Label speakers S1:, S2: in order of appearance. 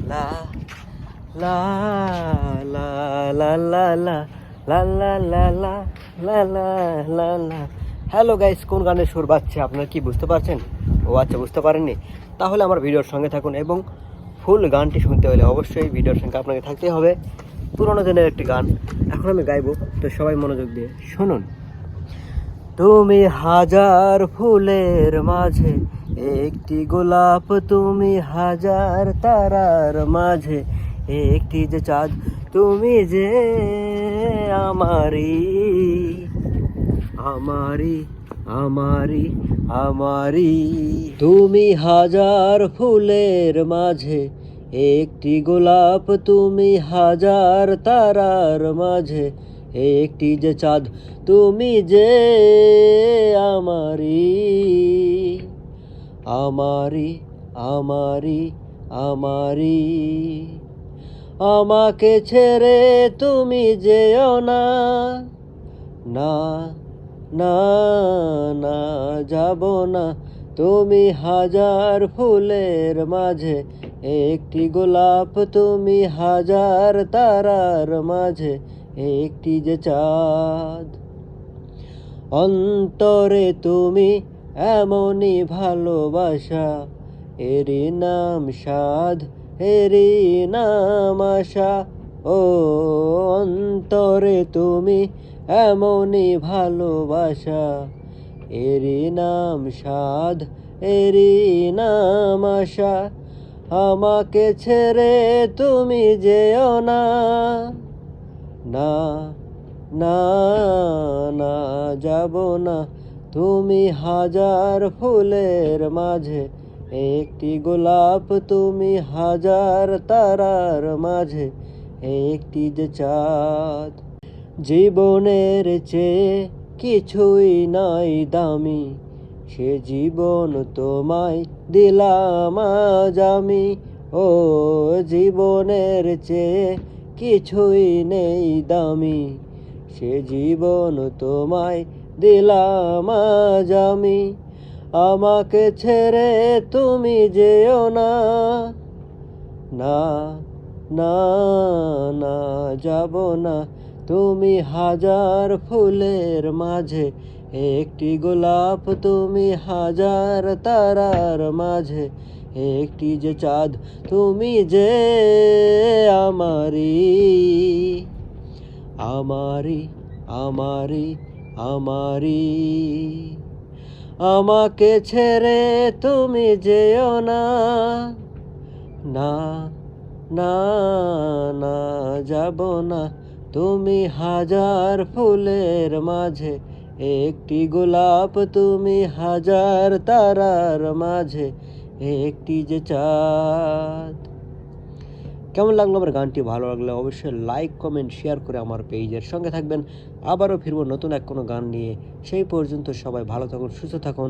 S1: লা লা লা লা লা লা লা লা লা লা লা লা লা লা। হ্যালো গাইস, কোন গানের সুর বাজছে আপনারা কি বুঝতে পারছেন? ও আচ্ছা, বুঝতে পারেননি? তাহলে আমার ভিডিওর সঙ্গে থাকুন এবং ফুল গানটি শুনতে হলে অবশ্যই ভিডিওর সঙ্গে আপনাকে থাকতে হবে। পুরোনো দিনের একটি গান এখন আমি গাইবো, তো সবাই মনোযোগ দিয়ে শুনুন। তুমি হাজার ফুলের মাঝে একটি গোলাপ, তুমি হাজার তারার মাঝে একটি যে চাঁদ, তুমি যে আমারি আমারি আমারি আমারি। তুমি হাজার ফুলের মাঝে একটি গোলাপ, তুমি হাজার তারার মাঝে একটি যে চাঁদ, তুমি যে আমারি আমারি আমারি আমারি। আমাকে ছেড়ে তুমি যেও না, না না না যাব না। তুমি হাজার ফুলের মাঝে একটি গোলাপ, তুমি হাজার তারার মাঝে একটি যে চাঁদ। অন্তরে তুমি এমনই ভালোবাসা, এরই নাম সাধ, এরই নাম আশা। ও অন্তরে তুমি এমনই ভালোবাসা, এরই নাম সাধ, এরই নাম আশা। আমাকে ছেড়ে তুমি যেও না, না না না যাব না। তুমি হাজার ফুলের মাঝে একটি গোলাপ, তুমি হাজার তারার মাঝে একটি যে চাঁদ। জীবনের চেয়ে কিছুই নাই দামি, সে জীবন তোমায় দিলাম আজ আমি। ও জীবনের চেয়ে কিছুই নেই দামি, সে জীবন তোমায় দিলাম আজ আমি। আমাকে ছেড়ে তুমি যেও না, না না না যাব না। তুমি হাজার ফুলের মাঝে একটি গোলাপ, তুমি হাজার তারার মাঝে একটি যে চাঁদ, তুমি যে আমারি আমারি আমারি আমারি। আমাকে ছেড়ে তুমি যেও না, না না না যাব না। তুমি হাজার ফুলের মাঝে একটি গোলাপ, তুমি হাজার তারার মাঝে একটি যে চাঁদ। কেমন লাগলো আমার গানটি? ভালো লাগলে অবশ্যই লাইক, কমেন্ট, শেয়ার করে আমার পেজের সঙ্গে থাকবেন। আবারও ফিরবো নতুন এক কোনো গান নিয়ে। সেই পর্যন্ত সবাই ভালো থাকুন, সুস্থ থাকুন।